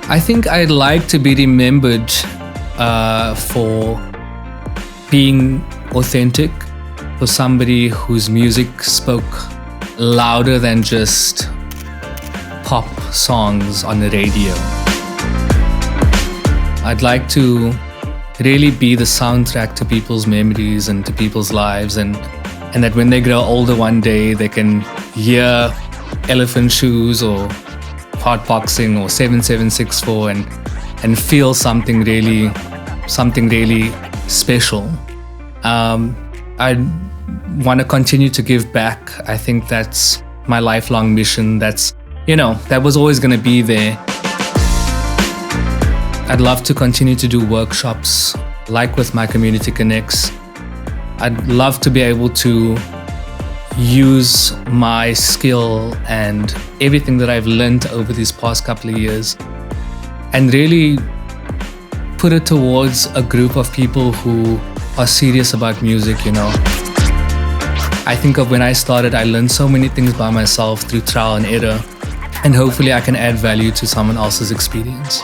I think I'd like to be remembered for being authentic, for somebody whose music spoke louder than just pop songs on the radio. I'd like to really be the soundtrack to people's memories and to people's lives, and that when they grow older one day, they can hear Elephant Shoes or Hot Boxing or 7764 and feel something really special. I want to continue to give back. I think that's my lifelong mission. That was always going to be there. I'd love to continue to do workshops, like with my Community Connects. I'd love to be able to use my skill and everything that I've learned over these past couple of years and really put it towards a group of people who are serious about music, I think of when I started, I learned so many things by myself through trial and error, and hopefully I can add value to someone else's experience.